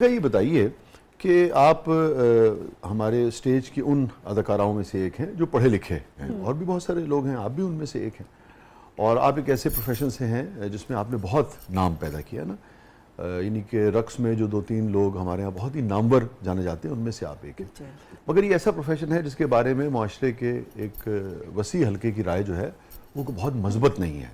ये बताइए कि आप हमारे स्टेज की उन अदाकाराओं में से एक हैं जो पढ़े लिखे हैं और भी बहुत सारे लोग हैं, आप भी उनमें से एक हैं और आप एक ऐसे प्रोफेशन से हैं जिसमें आपने बहुत नाम पैदा किया ना, यानी कि रक्स में जो 2-3 लोग हमारे यहाँ बहुत ही नामवर जाने जाते हैं उनमें से आप एक हैं। मगर ये ऐसा प्रोफेशन है जिसके बारे में माशरे के एक वसी हल्के की राय जो है वो बहुत मजबूत नहीं है।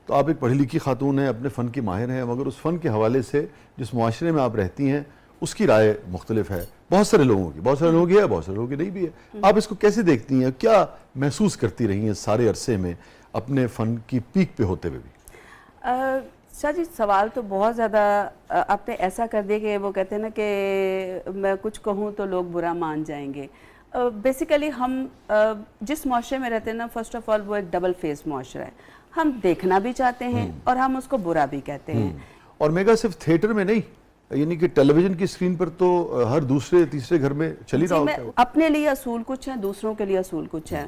तो आप एक पढ़ी लिखी खातून हैं, अपने फ़न की माहिर हैं, मगर उस फ़न के हवाले से जिस मुआशरे में आप रहती हैं उसकी राय मुख्तलिफ है बहुत सारे लोगों की, बहुत सारे लोगों की है, बहुत सारे लोगों की नहीं भी है। आप इसको कैसे देखती हैं, क्या महसूस करती रही हैं सारे अरसे में अपने फ़न की पीक पे होते हुए भी? शाह जी, सवाल तो बहुत ज़्यादा आपने ऐसा कर दिया कि वो कहते हैं ना कि मैं कुछ कहूँ तो लोग बुरा मान जाएंगे। बेसिकली हम जिस मुआशरे में रहते हैं ना, फर्स्ट ऑफ ऑल वो एक डबल फेस मुआशरा है। हम देखना भी चाहते हैं और हम उसको बुरा भी कहते हैं। और मेगा सिर्फ थिएटर में नहीं, यानी कि टेलीविजन की स्क्रीन पर तो हर दूसरे तीसरे घर में चली रहा होता है। अपने लिए असूल कुछ है, दूसरों के लिए असूल कुछ है।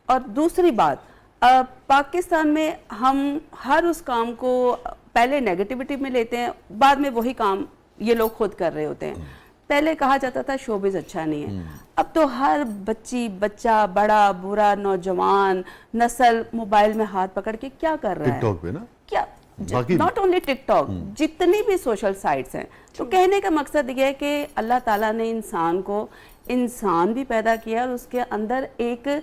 और दूसरी बात, पाकिस्तान में हम हर उस काम को पहले नेगेटिविटी में लेते हैं, बाद में वही काम ये लोग खुद कर रहे होते हैं। पहले कहा जाता था शोबिज अच्छा नहीं है, अब तो हर बच्चा, बड़ा बुरा, नौजवान नस्ल मोबाइल में हाथ पकड़ के क्या कर रहा है, टिकटॉक पे ना, क्या नॉट ओनली टिकटॉक, जितनी भी सोशल साइट्स हैं। तो कहने का मकसद ये है कि अल्लाह ताला ने इंसान को इंसान भी पैदा किया और उसके अंदर एक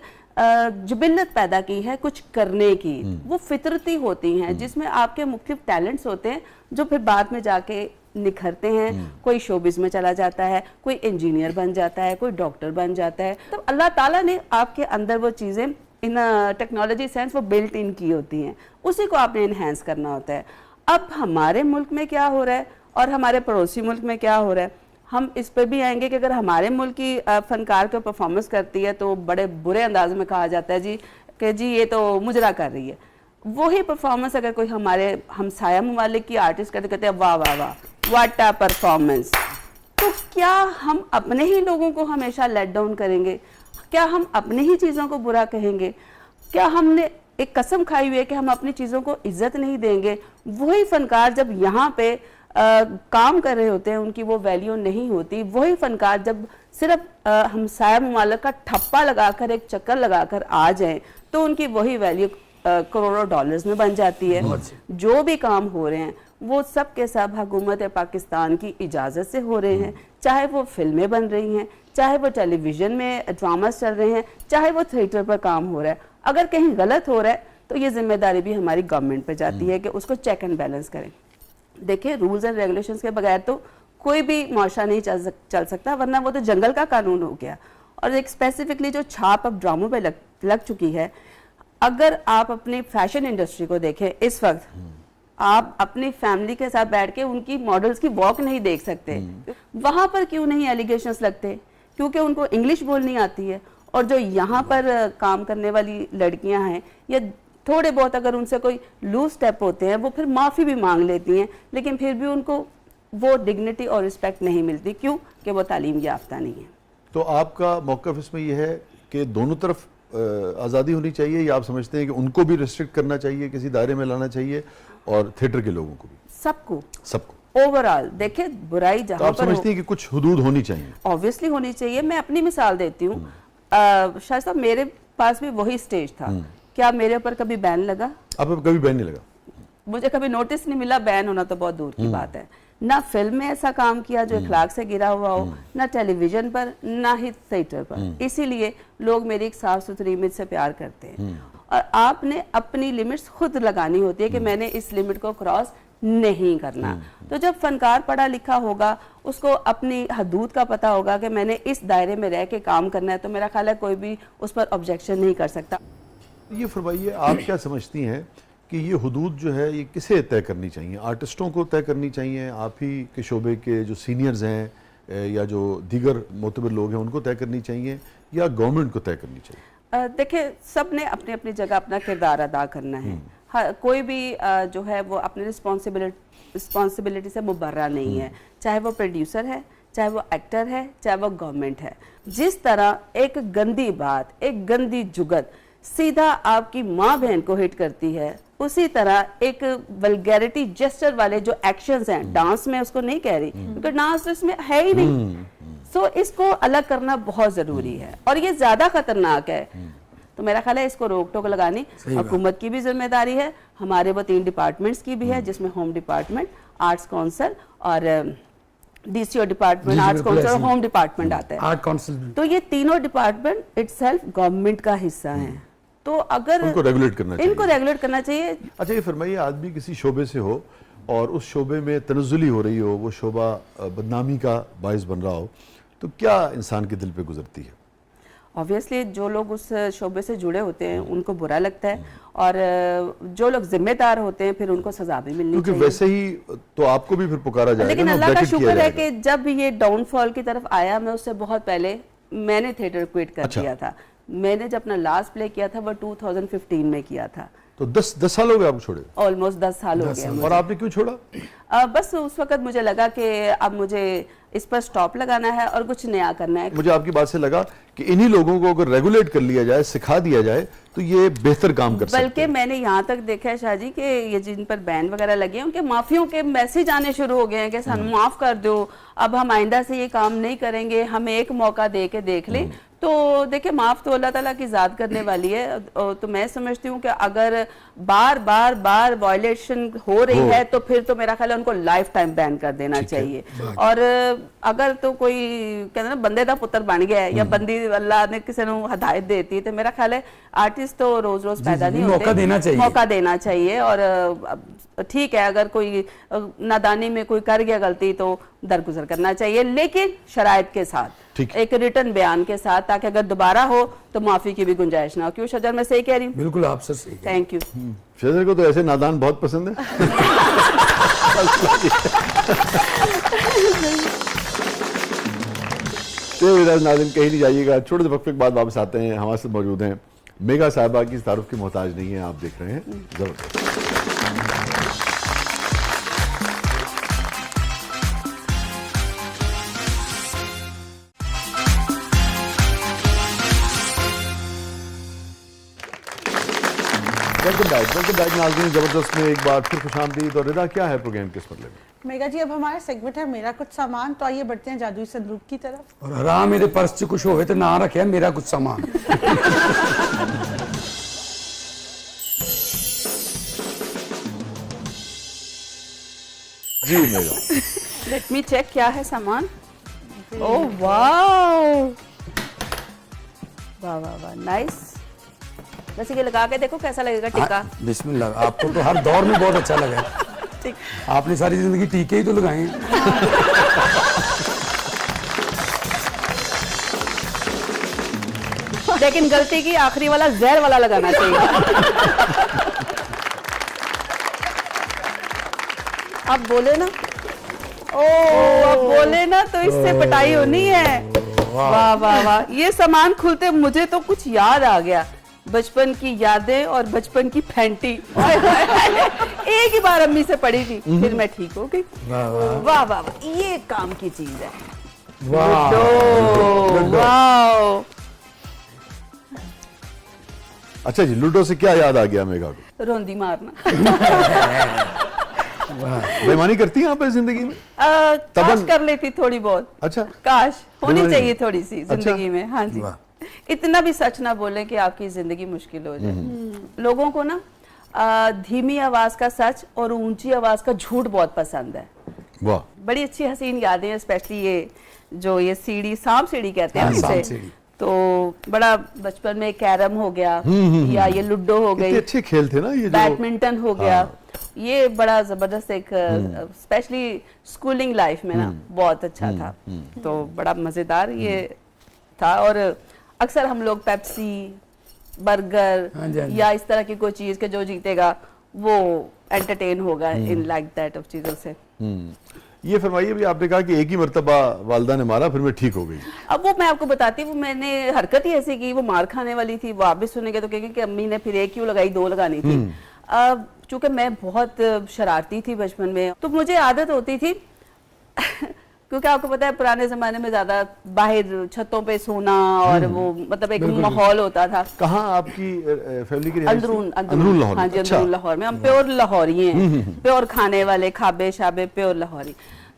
जुबिल्लत पैदा की है कुछ करने की। वो फितरती होती हैं जिसमें आपके मुख्तलिफ टैलेंट्स होते हैं जो फिर बाद में जाके निखरते हैं। कोई शोबिज में चला जाता है, कोई इंजीनियर बन जाता है, कोई डॉक्टर बन जाता है। तो अल्लाह ताला ने आपके अंदर वो चीज़ें इन टेक्नोलॉजी सेंस वो बिल्ट इन की होती हैं, उसी को आपने इन्हेंस करना होता है। अब हमारे मुल्क में क्या हो रहा है और हमारे पड़ोसी मुल्क में क्या हो रहा है, हम इस पर भी आएंगे कि अगर हमारे मुल्क की फनकार को परफॉर्मेंस करती है तो बड़े बुरे अंदाज में कहा जाता है कि जी ये तो मुजरा कर रही है। वही परफॉर्मेंस अगर कोई हमारे हमसाया ममालिक की आर्टिस्ट करते कहते हैं वाह वाह वाह व्हाट अ परफॉर्मेंस, तो क्या हम अपने ही लोगों को हमेशा लेट डाउन करेंगे? क्या हम अपनी ही चीज़ों को बुरा कहेंगे? क्या हमने एक कसम खाई हुई है कि हम अपनी चीज़ों को इज्जत नहीं देंगे? वही फनकार जब यहाँ पे काम कर रहे होते हैं उनकी वो वैल्यू नहीं होती। वही फनकार जब सिर्फ हमसाया ममालिक का ठप्पा लगाकर एक चक्कर लगाकर आ जाएं तो उनकी वही वैल्यू करोड़ों डॉलर्स में बन जाती है। जो भी काम हो रहे हैं वो सब के सब हुकूमत पाकिस्तान की इजाज़त से हो रहे हैं, चाहे वो फिल्में बन रही हैं, चाहे वो टेलीविज़न में ड्रामास चल रहे हैं, चाहे वो थिएटर पर काम हो रहा है। अगर कहीं गलत हो रहा है तो ये जिम्मेदारी भी हमारी गवर्नमेंट पे जाती है कि उसको चेक एंड बैलेंस करें। देखिए, रूल्स एंड रेगुलेशंस के बगैर तो कोई भी मुआशरा नहीं चल सकता, वरना वो तो जंगल का कानून हो गया। और एक स्पेसिफिकली जो छाप अब ड्रामों पे लग चुकी है, अगर आप अपनी फैशन इंडस्ट्री को देखें इस वक्त, आप अपनी फैमिली के साथ बैठ के उनकी मॉडल्स की वॉक नहीं देख सकते। वहां पर क्यों नहीं एलिगेशंस लगते? क्योंकि उनको इंग्लिश बोलनी आती है। और जो यहाँ पर काम करने वाली लड़कियां हैं या थोड़े बहुत अगर उनसे कोई लूज स्टेप होते हैं वो फिर माफ़ी भी मांग लेती हैं, लेकिन फिर भी उनको वो डिग्निटी और रिस्पेक्ट नहीं मिलती। क्यों? कि वो तालीम याफ्ता नहीं है। तो आपका मौक़िफ़ इसमें यह है कि दोनों तरफ आज़ादी होनी चाहिए, या आप समझते हैं कि उनको भी रिस्ट्रिक्ट करना चाहिए, किसी दायरे में लाना चाहिए, और थिएटर के लोगों को भी? सबको ओवरऑल देखिए, बुराई जहाँ तो आप समझती हैं कि कुछ हुदूद होनी चाहिए? ऑब्वियसली होनी चाहिए। मैं अपनी मिसाल देती हूँ। शायद साहब, मेरे पास भी वही स्टेज था। क्या मेरे ऊपर कभी बैन लगा? आप कभी बैन नहीं लगा? मुझे कभी नोटिस नहीं मिला। बैन होना तो बहुत दूर की बात है। ना फिल्म में ऐसा काम किया जो इखलाक से गिरा हुआ हो, ना टेलीविजन पर, ना ही थिएटर पर। इसीलिए लोग मेरी एक साफ सुथरी इमेज से प्यार करते हैं। और आपने अपनी लिमिट्स खुद लगानी होती है कि मैंने इस लिमिट को क्रॉस नहीं करना। तो जब फनकार पढ़ा लिखा होगा, उसको अपनी हदूद का पता होगा कि मैंने इस दायरे में रह के काम करना है, तो मेरा ख्याल है कोई भी उस पर ऑब्जेक्शन नहीं कर सकता। ये फरमाइए, आप क्या समझती हैं कि ये हुदूद जो है ये किसे तय करनी चाहिए? आर्टिस्टों को तय करनी चाहिए, आप ही के शोबे के जो सीनियर्स हैं या जो दीगर मोतबर लोग हैं उनको तय करनी चाहिए, या गवर्नमेंट को तय करनी चाहिए? देखिए, सब ने अपनी अपनी जगह अपना किरदार अदा करना है। कोई भी जो है वो अपनी रिस्पॉन्सिबिलिटी से मुबर्रा नहीं है, चाहे वो प्रोड्यूसर है, चाहे वो एक्टर है, चाहे वो गवर्नमेंट है। जिस तरह एक गंदी बात, एक गंदी जुगत सीधा आपकी माँ बहन को हिट करती है, उसी तरह एक वल्गैरिटी जेस्चर वाले जो एक्शंस हैं, डांस में उसको नहीं कह रही क्योंकि डांस तो इसमें है ही नहीं, सो इसको अलग करना बहुत जरूरी है और ये ज्यादा खतरनाक है। तो मेरा ख्याल है इसको रोक टोक लगानी हुकूमत की भी जिम्मेदारी है, हमारे वो 3 डिपार्टमेंट्स की भी है, जिसमें होम डिपार्टमेंट, आर्ट्स काउंसिल और डीसीओ डिपार्टमेंट, आर्ट्स काउंसिल और होम डिपार्टमेंट आता है, आर्ट काउंसिल। तो ये तीनों डिपार्टमेंट इटसेल्फ गवर्नमेंट का हिस्सा है, तो अगर उनको रेगुलेट करना चाहिए। इनको रेगुलेट करना चाहिए। अच्छा ये फरमाइए, आदमी किसी शोबे से हो और उस शोबे में तनज़्ज़ुली हो रही हो, वो शोबा बदनामी का बायस बन रहा हो, तो क्या इंसान के दिल पे गुजरती है? ऑब्वियसली जो लोग उस शोबे से जुड़े होते हैं उनको बुरा लगता है और जो लोग जिम्मेदार होते हैं फिर उनको सजा भी मिलनी क्योंकि चाहिए। वैसे ही तो आपको भी फिर पुकारा जाएगा, लेकिन ना, अल्लाह का ब्रैकेट किया शुक्र है जाएगा। कि जब ये डाउनफॉल की तरफ आया, मैं उससे बहुत पहले मैंने थिएटर क्विट कर अच्छा। दिया था। मैंने जब अपना लास्ट प्ले किया था वो 2015 में किया था, तो 10 साल हो गए आपको छोड़े, ऑलमोस्ट 10 साल हो गए। और आपने क्यों छोड़ा? बस उस वक्त मुझे लगा कि अब मुझे इस पर स्टॉप लगाना है और कुछ नया करना है। मुझे आपकी बात से लगा कि इन्हीं लोगों को अगर रेगुलेट कर लिया जाए, सिखा दिया जाए, तो ये बेहतर काम कर सकते हैं। बल्कि मैंने यहाँ तक देखा है शाहजी कि ये जिन पर बैन वगैरह लगे हैं उनके माफियों के मैसेज आने शुरू हो गए हैं कि सन माफ कर दो, अब हम आइंदा से ये काम नहीं करेंगे, हमें एक मौका दे के देख लें। तो देखिए माफ तो अल्लाह ताला की जात करने वाली है, तो मैं समझती हूँ कि अगर बार बार बार वायलेशन हो रही है तो फिर तो मेरा ख्याल है उनको लाइफ टाइम बैन कर देना चाहिए। और अगर तो कोई कहते ना बंदे दा पुत्र बन गया है या बंदी अल्लाह ने किसी को हदायत देती है, तो मेरा ख्याल है आर्टिस्ट तो रोज रोज पैदा नहीं होते, मौका देना चाहिए, मौका देना चाहिए। और ठीक है अगर कोई नादानी में कोई कर गया गलती तो दरगुजर करना चाहिए, लेकिन शराइत के साथ, एक रिटर्न बयान के साथ, ताकि अगर दोबारा हो तो माफी की भी गुंजाइश ना हो। क्यों शजर, मैं सही कह रही हूँ? बिल्कुल आप सर सही। Thank you. शजर को तो ऐसे नादान बहुत पसंद है। तो नाज़रीन कहीं नहीं जाइएगा, छोटे से वक्फे के बाद वापस आते हैं। हमारे साथ मौजूद हैं मेगा साहिबा, की तारुफ की मोहताज नहीं है, आप देख रहे हैं जबरदस्त। वेलकम बैक नाज़रीन, जबरदस्त में एक बार फिर खुशामदीद। और रिदा, क्या है प्रोग्राम किस मतलब में? मेगा जी, अब हमारा सेगमेंट है मेरा कुछ सामान, तो आइए बढ़ते हैं जादुई संदूक की तरफ। और हराम मेरे पर्स च कुछ होवे तो ना रखे मेरा कुछ सामान। जी मेगा, लेट मी चेक क्या है सामान। ओह वाओ, वाह वाह वाह, नाइस। वैसे ये लगा के देखो कैसा लगेगा टीका। बिस्मिल्लाह, आपको तो हर दौर में बहुत अच्छा लगा। आपने सारी जिंदगी टीके ही तो लगाए हैं। लेकिन गलती की आखिरी वाला जहर वाला लगाना चाहिए। अब बोले ना, अब बोले ना तो इससे पिटाई होनी है। वाह वाह वाह, ये सामान खुलते मुझे तो कुछ याद आ गया, बचपन की यादें और बचपन की फैंटी। एक ही बार अम्मी से पड़ी थी, फिर मैं ठीक हो गई। वाह वाह वाह, ये काम की चीज है। वाह। अच्छा जी, लूडो से क्या याद आ गया मेगा को? रोंदी मारना। बेईमानी करती हैं आप इस जिंदगी में? काश कर लेती थोड़ी बहुत। अच्छा, काश होनी चाहिए थोड़ी सी जिंदगी में। हाँ जी, इतना भी सच ना बोले कि आपकी जिंदगी मुश्किल हो जाए। लोगों को ना धीमी आवाज का सच और ऊंची आवाज का झूठ बहुत पसंद है। वाह, बड़ी अच्छी हसीन यादें हैं, स्पेशली ये जो ये सीढ़ी, सांप सीढ़ी कहते हैं इसे, तो बड़ा बचपन में कैरम हो गया या ये लूडो हो गई, अच्छे खेल थे ना ये, बैडमिंटन हो गया। ये बड़ा जबरदस्त एक स्पेशली स्कूलिंग लाइफ में ना बहुत अच्छा था, तो बड़ा मजेदार ये था। और अक्सर हम लोग पेप्सी, बर्गर या इस तरह की कोई चीज के जो जीतेगा वो एंटरटेन होगा इन लाइक दैट ऑफ चीजों से। ये फरमाइए भी, आपने कहा कि एक ही मर्तबा वालिदा ने मारा फिर मैं ठीक हो गई। अब वो मैं आपको बताती हूँ, मैंने हरकत ही ऐसी की, वो मार खाने वाली थी। वो आप भी सुनेंगे तो कहेंगे कि अम्मी ने फिर एक क्यों लगाई, 2 लगानी थी। अब चूंकि मैं बहुत शरारती थी बचपन में, तो मुझे आदत होती थी क्योंकि आपको पता है पुराने जमाने में ज्यादा बाहर छतों पे सोना और वो मतलब एक माहौल होता था। कहाँ आपकी फैमिली की रिहाइश थी? अंदरून लाहौर में। हाँ जी, अच्छा। अंदरून लाहौर में। हम प्योर लाहौरी हैं, प्योर खाने वाले, खाबे शाबे प्योर लाहौरी।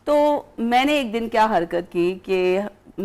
तो मैंने एक दिन क्या हरकत की कि